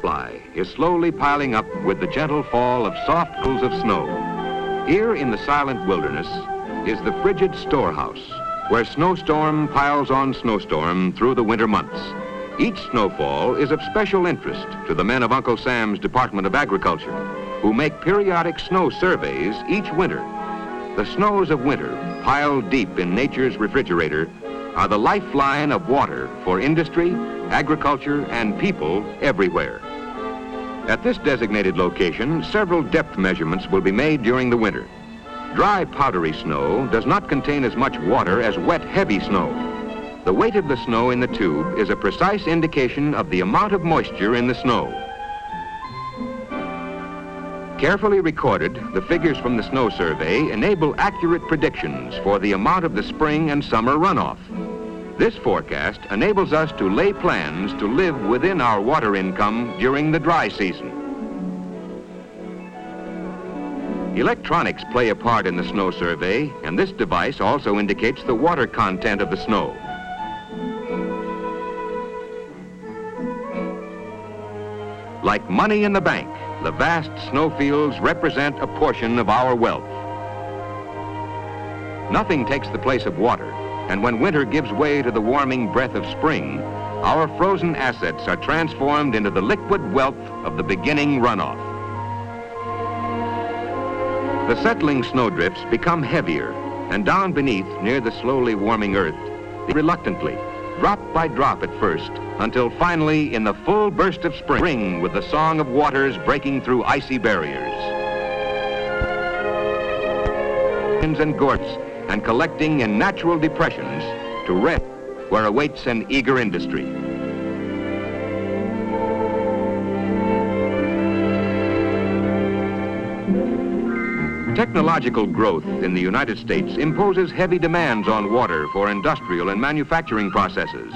supply is slowly piling up with the gentle fall of soft pools of snow. Here in the silent wilderness is the frigid storehouse, where snowstorm piles on snowstorm through the winter months. Each snowfall is of special interest to the men of Uncle Sam's Department of Agriculture, who make periodic snow surveys each winter. The snows of winter, piled deep in nature's refrigerator, are the lifeline of water for industry, agriculture, and people everywhere. At this designated location, several depth measurements will be made during the winter. Dry, powdery snow does not contain as much water as wet, heavy snow. The weight of the snow in the tube is a precise indication of the amount of moisture in the snow. Carefully recorded, the figures from the snow survey enable accurate predictions for the amount of the spring and summer runoff. This forecast enables us to lay plans to live within our water income during the dry season. Electronics play a part in the snow survey, and this device also indicates the water content of the snow. Like money in the bank, the vast snowfields represent a portion of our wealth. Nothing takes the place of water, and when winter gives way to the warming breath of spring, our frozen assets are transformed into the liquid wealth of the beginning runoff. The settling snowdrifts become heavier, and down beneath, near the slowly warming earth, reluctantly, drop by drop at first, until finally, in the full burst of spring, with the song of waters breaking through icy barriers. And gorges, and collecting in natural depressions to rest where awaits an eager industry. Technological growth in the United States imposes heavy demands on water for industrial and manufacturing processes.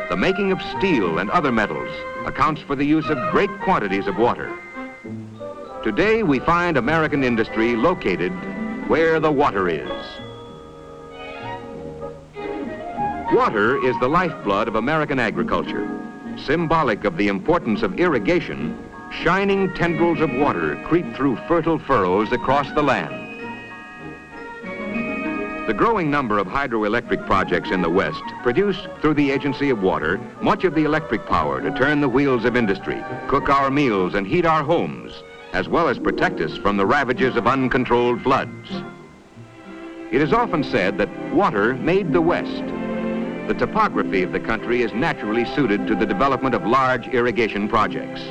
The making of steel and other metals accounts for the use of great quantities of water. Today, we find American industry located where the water is. Water is the lifeblood of American agriculture. Symbolic of the importance of irrigation, shining tendrils of water creep through fertile furrows across the land. The growing number of hydroelectric projects in the West produce, through the agency of water, much of the electric power to turn the wheels of industry, cook our meals, and heat our homes, as well as protect us from the ravages of uncontrolled floods. It is often said that water made the West. The topography of the country is naturally suited to the development of large irrigation projects.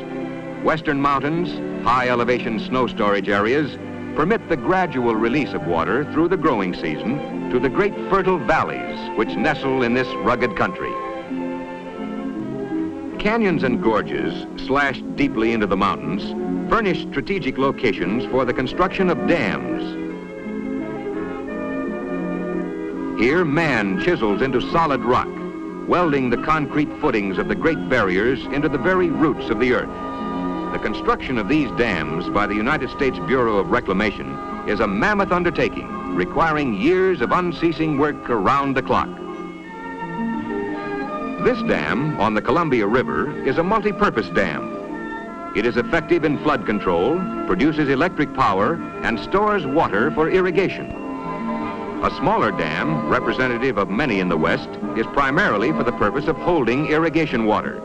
Western mountains, high elevation snow storage areas permit the gradual release of water through the growing season to the great fertile valleys which nestle in this rugged country. Canyons and gorges, slashed deeply into the mountains, furnish strategic locations for the construction of dams. Here, man chisels into solid rock, welding the concrete footings of the great barriers into the very roots of the earth. The construction of these dams by the United States Bureau of Reclamation is a mammoth undertaking, requiring years of unceasing work around the clock. This dam on the Columbia River is a multi-purpose dam. It is effective in flood control, produces electric power, and stores water for irrigation. A smaller dam, representative of many in the West, is primarily for the purpose of holding irrigation water.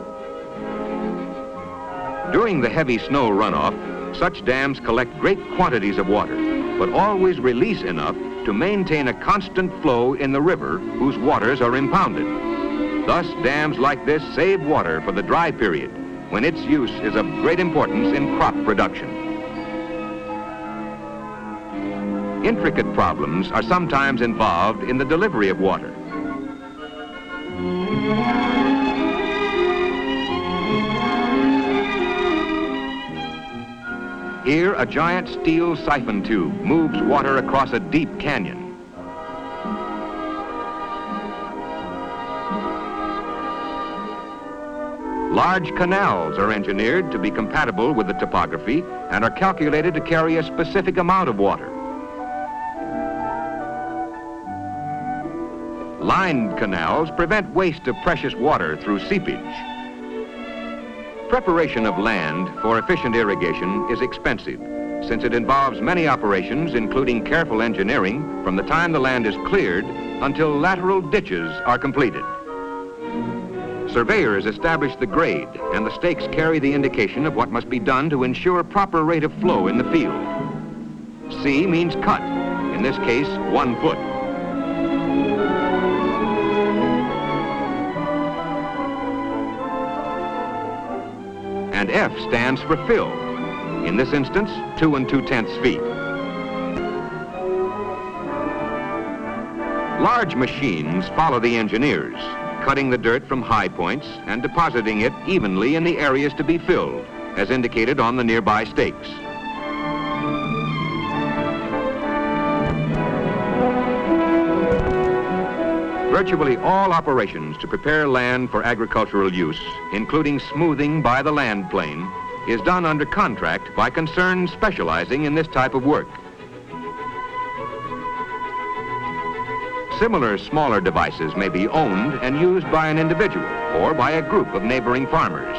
During the heavy snow runoff, such dams collect great quantities of water, but always release enough to maintain a constant flow in the river whose waters are impounded. Thus, dams like this save water for the dry period, when its use is of great importance in crop production. Intricate problems are sometimes involved in the delivery of water. Here, a giant steel siphon tube moves water across a deep canyon. Large canals are engineered to be compatible with the topography and are calculated to carry a specific amount of water. Lined canals prevent waste of precious water through seepage. Preparation of land for efficient irrigation is expensive, since it involves many operations, including careful engineering from the time the land is cleared until lateral ditches are completed. Surveyors establish the grade, and the stakes carry the indication of what must be done to ensure proper rate of flow in the field. C means cut, in this case, 1 foot. And F stands for fill. In this instance, 2 2/10 feet. Large machines follow the engineers, cutting the dirt from high points and depositing it evenly in the areas to be filled, as indicated on the nearby stakes. Virtually all operations to prepare land for agricultural use, including smoothing by the land plane, is done under contract by concerns specializing in this type of work. Similar smaller devices may be owned and used by an individual or by a group of neighboring farmers.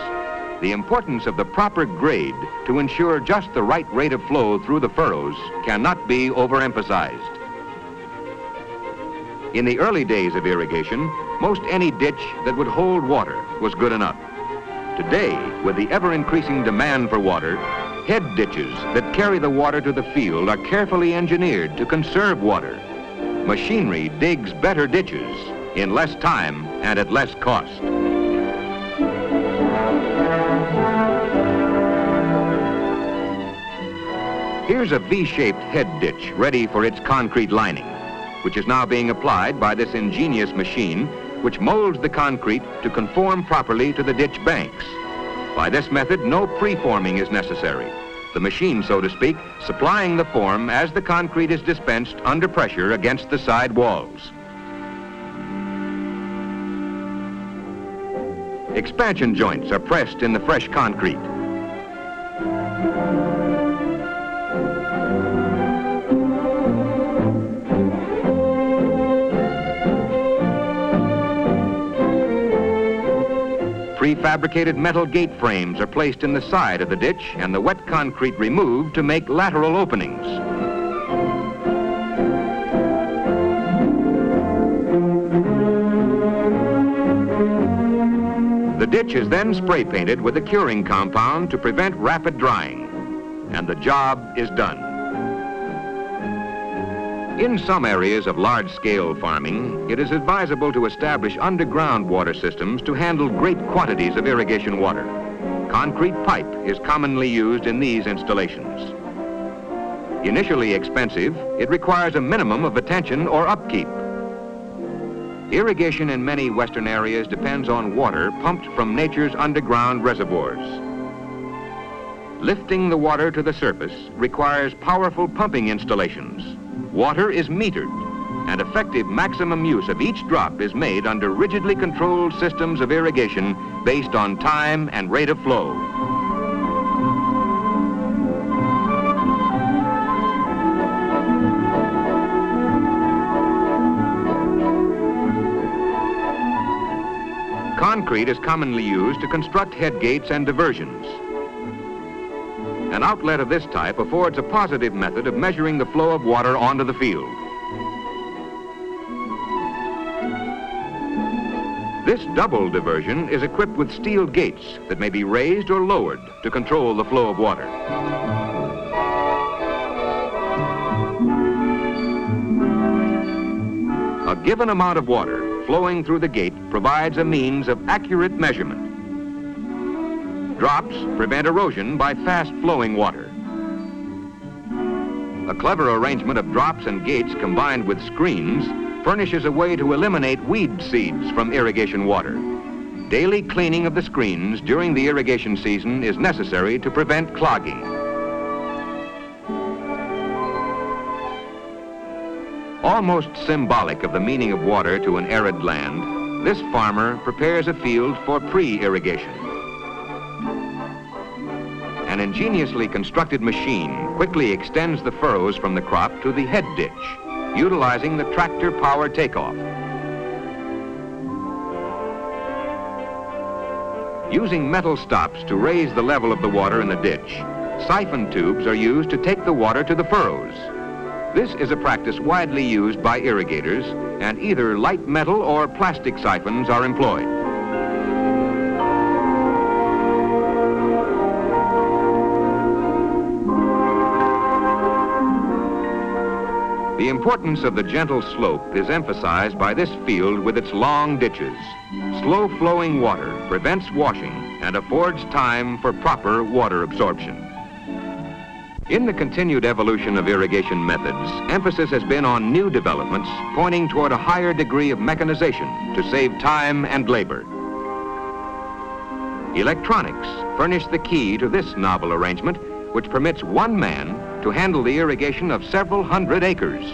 The importance of the proper grade to ensure just the right rate of flow through the furrows cannot be overemphasized. In the early days of irrigation, most any ditch that would hold water was good enough. Today, with the ever-increasing demand for water, head ditches that carry the water to the field are carefully engineered to conserve water. Machinery digs better ditches in less time and at less cost. Here's a V-shaped head ditch ready for its concrete lining, which is now being applied by this ingenious machine, which molds the concrete to conform properly to the ditch banks. By this method, no preforming is necessary. The machine, so to speak, supplying the form as the concrete is dispensed under pressure against the side walls. Expansion joints are pressed in the fresh concrete. Prefabricated metal gate frames are placed in the side of the ditch and the wet concrete removed to make lateral openings. The ditch is then spray painted with a curing compound to prevent rapid drying, and the job is done. In some areas of large-scale farming, it is advisable to establish underground water systems to handle great quantities of irrigation water. Concrete pipe is commonly used in these installations. Initially expensive, it requires a minimum of attention or upkeep. Irrigation in many western areas depends on water pumped from nature's underground reservoirs. Lifting the water to the surface requires powerful pumping installations. Water is metered, and effective maximum use of each drop is made under rigidly controlled systems of irrigation based on time and rate of flow. Concrete is commonly used to construct head gates and diversions. An outlet of this type affords a positive method of measuring the flow of water onto the field. This double diversion is equipped with steel gates that may be raised or lowered to control the flow of water. A given amount of water flowing through the gate provides a means of accurate measurement. Drops prevent erosion by fast-flowing water. A clever arrangement of drops and gates combined with screens furnishes a way to eliminate weed seeds from irrigation water. Daily cleaning of the screens during the irrigation season is necessary to prevent clogging. Almost symbolic of the meaning of water to an arid land, this farmer prepares a field for pre-irrigation. An ingeniously constructed machine quickly extends the furrows from the crop to the head ditch, utilizing the tractor power takeoff. Using metal stops to raise the level of the water in the ditch, siphon tubes are used to take the water to the furrows. This is a practice widely used by irrigators, and either light metal or plastic siphons are employed. The importance of the gentle slope is emphasized by this field with its long ditches. Slow-flowing water prevents washing and affords time for proper water absorption. In the continued evolution of irrigation methods, emphasis has been on new developments pointing toward a higher degree of mechanization to save time and labor. Electronics furnish the key to this novel arrangement, which permits one man to handle the irrigation of several hundred acres.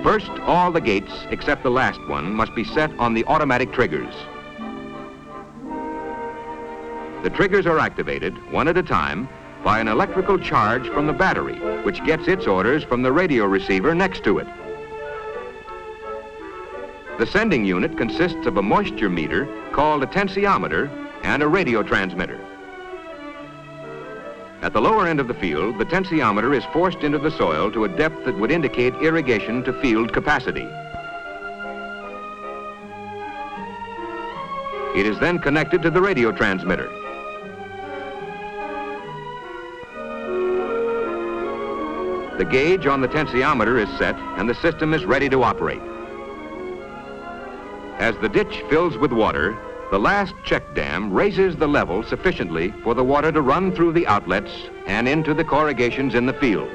First, all the gates, except the last one, must be set on the automatic triggers. The triggers are activated, one at a time, by an electrical charge from the battery, which gets its orders from the radio receiver next to it. The sending unit consists of a moisture meter called a tensiometer and a radio transmitter. At the lower end of the field, the tensiometer is forced into the soil to a depth that would indicate irrigation to field capacity. It is then connected to the radio transmitter. The gauge on the tensiometer is set and the system is ready to operate. As the ditch fills with water, the last check dam raises the level sufficiently for the water to run through the outlets and into the corrugations in the field.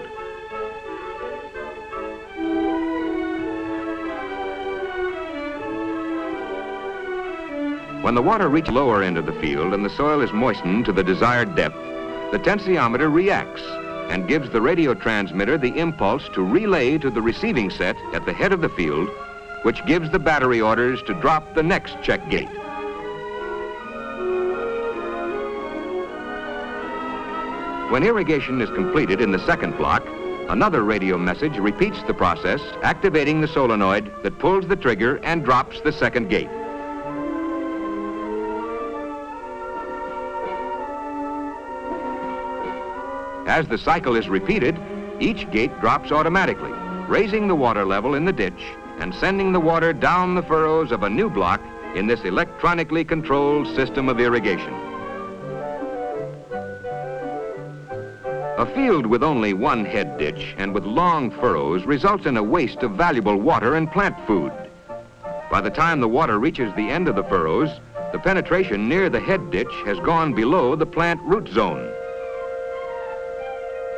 When the water reaches the lower end of the field and the soil is moistened to the desired depth, the tensiometer reacts and gives the radio transmitter the impulse to relay to the receiving set at the head of the field, which gives the battery orders to drop the next check gate. When irrigation is completed in the second block, another radio message repeats the process, activating the solenoid that pulls the trigger and drops the second gate. As the cycle is repeated, each gate drops automatically, raising the water level in the ditch and sending the water down the furrows of a new block in this electronically controlled system of irrigation. A field with only one head ditch and with long furrows results in a waste of valuable water and plant food. By the time the water reaches the end of the furrows, the penetration near the head ditch has gone below the plant root zone.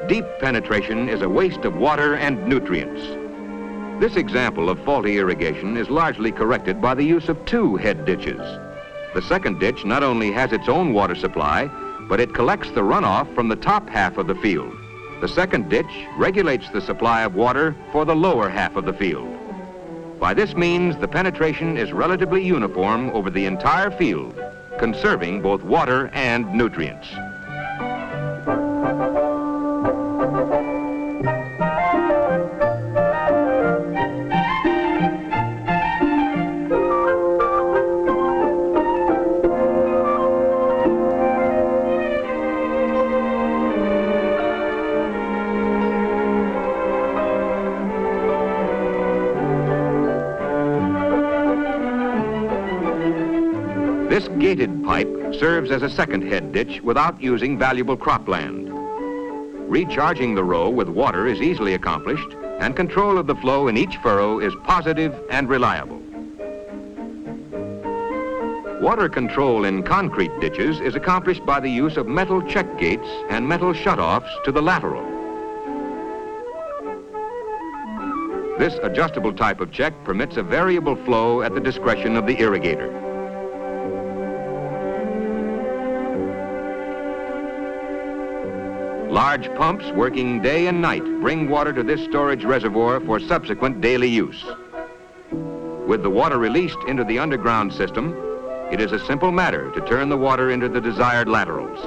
Deep penetration is a waste of water and nutrients. This example of faulty irrigation is largely corrected by the use of two head ditches. The second ditch not only has its own water supply, but it collects the runoff from the top half of the field. The second ditch regulates the supply of water for the lower half of the field. By this means, the penetration is relatively uniform over the entire field, conserving both water and nutrients. This gated pipe serves as a second head ditch without using valuable cropland. Recharging the row with water is easily accomplished, and control of the flow in each furrow is positive and reliable. Water control in concrete ditches is accomplished by the use of metal check gates and metal shutoffs to the lateral. This adjustable type of check permits a variable flow at the discretion of the irrigator. Large pumps working day and night bring water to this storage reservoir for subsequent daily use. With the water released into the underground system, it is a simple matter to turn the water into the desired laterals.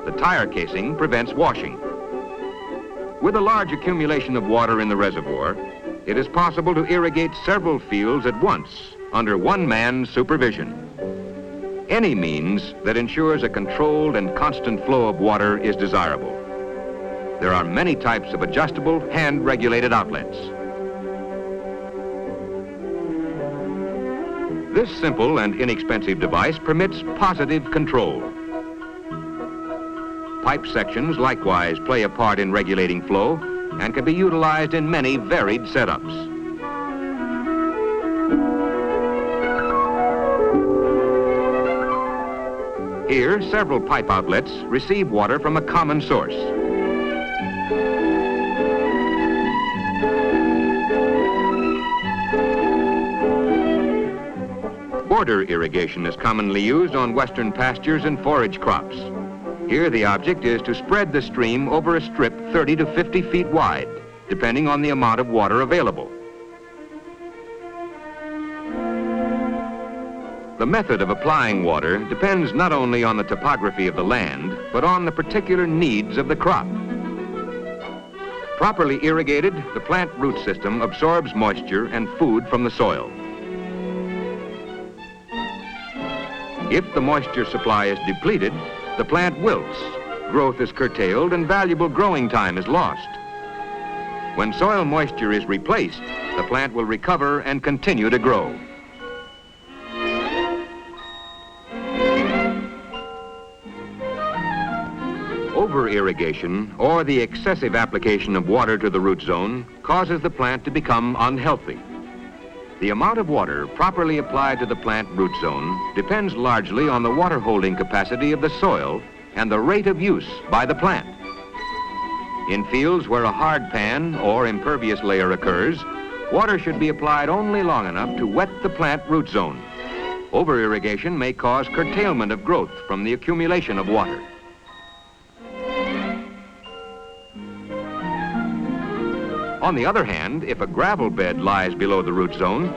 The tire casing prevents washing. With a large accumulation of water in the reservoir, it is possible to irrigate several fields at once under one man's supervision. Any means that ensures a controlled and constant flow of water is desirable. There are many types of adjustable, hand-regulated outlets. This simple and inexpensive device permits positive control. Pipe sections likewise play a part in regulating flow and can be utilized in many varied setups. Here, several pipe outlets receive water from a common source. Border irrigation is commonly used on western pastures and forage crops. Here, the object is to spread the stream over a strip 30 to 50 feet wide, depending on the amount of water available. The method of applying water depends not only on the topography of the land, but on the particular needs of the crop. Properly irrigated, the plant root system absorbs moisture and food from the soil. If the moisture supply is depleted, the plant wilts, growth is curtailed, and valuable growing time is lost. When soil moisture is replaced, the plant will recover and continue to grow. Over-irrigation, or the excessive application of water to the root zone, causes the plant to become unhealthy. The amount of water properly applied to the plant root zone depends largely on the water holding capacity of the soil and the rate of use by the plant. In fields where a hard pan or impervious layer occurs, water should be applied only long enough to wet the plant root zone. Over-irrigation may cause curtailment of growth from the accumulation of water. On the other hand, if a gravel bed lies below the root zone,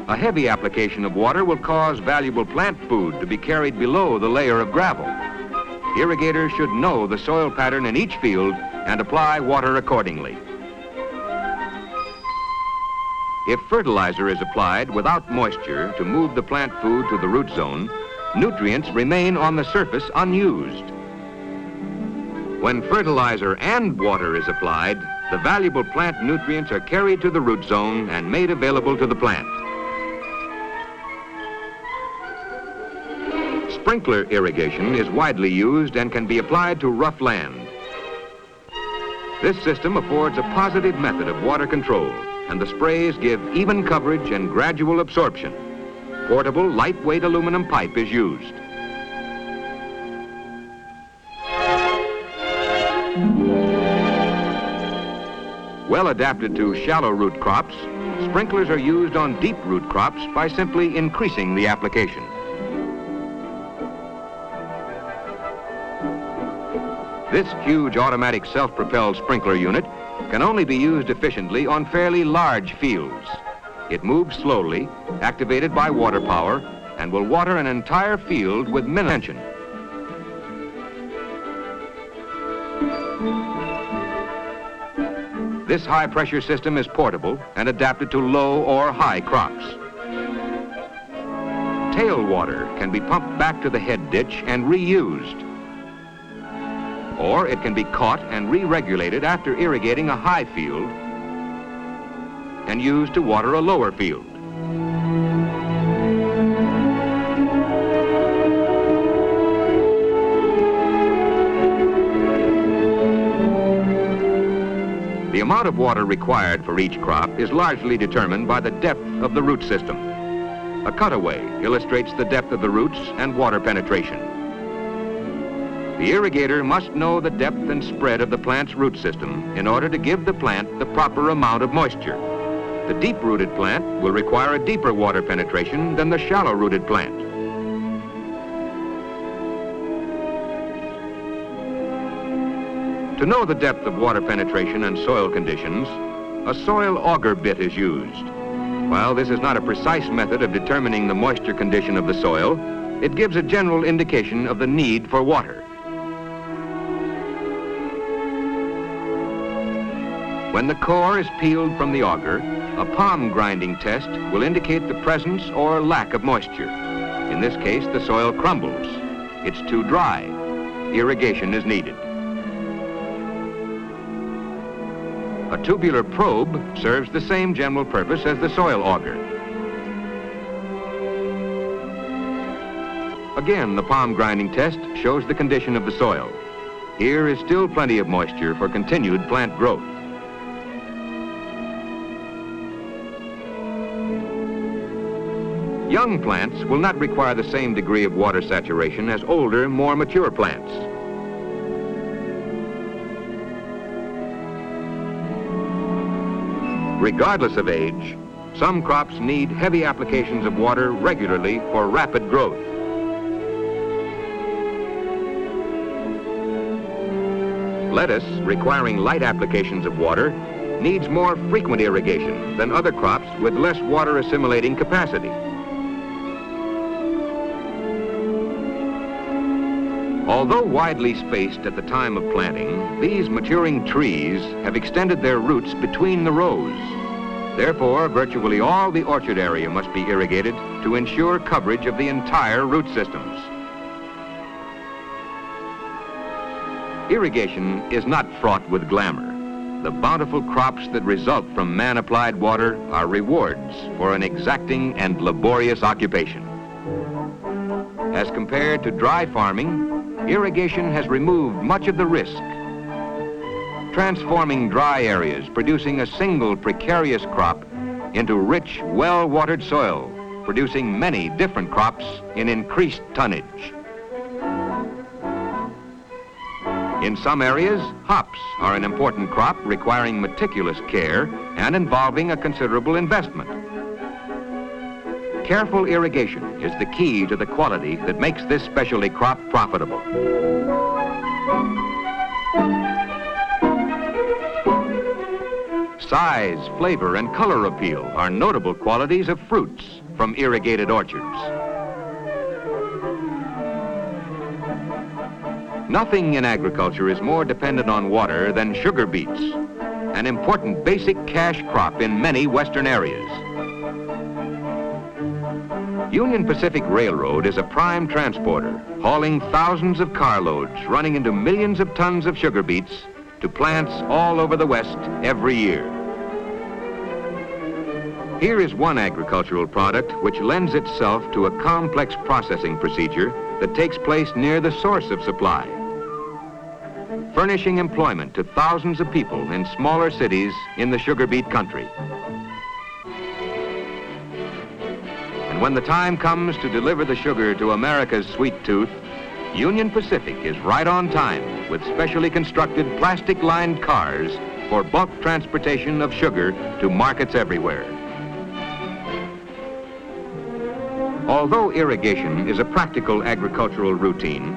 a heavy application of water will cause valuable plant food to be carried below the layer of gravel. Irrigators should know the soil pattern in each field and apply water accordingly. If fertilizer is applied without moisture to move the plant food to the root zone, nutrients remain on the surface unused. When fertilizer and water is applied, the valuable plant nutrients are carried to the root zone and made available to the plant. Sprinkler irrigation is widely used and can be applied to rough land. This system affords a positive method of water control, and the sprays give even coverage and gradual absorption. Portable, lightweight aluminum pipe is used. Well adapted to shallow root crops, sprinklers are used on deep root crops by simply increasing the application. This huge automatic self-propelled sprinkler unit can only be used efficiently on fairly large fields. It moves slowly, activated by water power, and will water an entire field with minimal attention. This high-pressure system is portable and adapted to low or high crops. Tail water can be pumped back to the head ditch and reused. Or it can be caught and re-regulated after irrigating a high field and used to water a lower field. The amount of water required for each crop is largely determined by the depth of the root system. A cutaway illustrates the depth of the roots and water penetration. The irrigator must know the depth and spread of the plant's root system in order to give the plant the proper amount of moisture. The deep-rooted plant will require a deeper water penetration than the shallow-rooted plant. To know the depth of water penetration and soil conditions, a soil auger bit is used. While this is not a precise method of determining the moisture condition of the soil, it gives a general indication of the need for water. When the core is peeled from the auger, A palm grinding test will indicate the presence or lack of moisture. In this case, the soil crumbles. It's too dry. Irrigation is needed. A tubular probe serves the same general purpose as the soil auger. Again, the palm grinding test shows the condition of the soil. Here is still plenty of moisture for continued plant growth. Young plants will not require the same degree of water saturation as older, more mature plants. Regardless of age, some crops need heavy applications of water regularly for rapid growth. Lettuce, requiring light applications of water, needs more frequent irrigation than other crops with less water assimilating capacity. Although widely spaced at the time of planting, these maturing trees have extended their roots between the rows. Therefore, virtually all the orchard area must be irrigated to ensure coverage of the entire root systems. Irrigation is not fraught with glamour. The bountiful crops that result from man-applied water are rewards for an exacting and laborious occupation. As compared to dry farming, irrigation has removed much of the risk, transforming dry areas producing a single precarious crop into rich, well-watered soil, producing many different crops in increased tonnage. In some areas, hops are an important crop requiring meticulous care and involving a considerable investment. Careful irrigation is the key to the quality that makes this specialty crop profitable. Size, flavor, and color appeal are notable qualities of fruits from irrigated orchards. Nothing in agriculture is more dependent on water than sugar beets, an important basic cash crop in many western areas. Union Pacific Railroad is a prime transporter, hauling thousands of carloads running into millions of tons of sugar beets to plants all over the West every year. Here is one agricultural product which lends itself to a complex processing procedure that takes place near the source of supply, furnishing employment to thousands of people in smaller cities in the sugar beet country. And when the time comes to deliver the sugar to America's sweet tooth, Union Pacific is right on time with specially constructed plastic-lined cars for bulk transportation of sugar to markets everywhere. Although irrigation is a practical agricultural routine,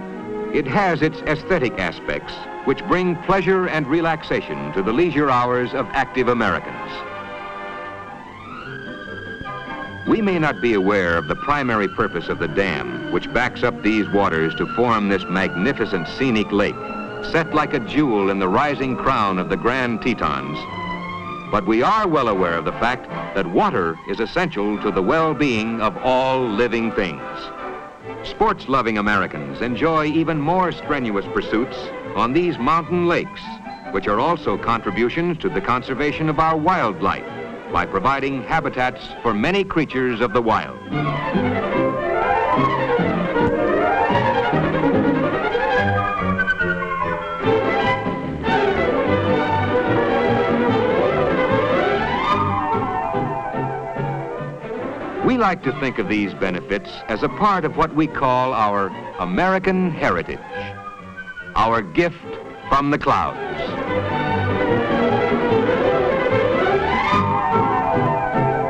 it has its aesthetic aspects which bring pleasure and relaxation to the leisure hours of active Americans. We may not be aware of the primary purpose of the dam which backs up these waters to form this magnificent scenic lake, set like a jewel in the rising crown of the Grand Tetons. But we are well aware of the fact that water is essential to the well-being of all living things. Sports-loving Americans enjoy even more strenuous pursuits on these mountain lakes, which are also contributions to the conservation of our wildlife by providing habitats for many creatures of the wild. We like to think of these benefits as a part of what we call our American heritage, our gift from the clouds.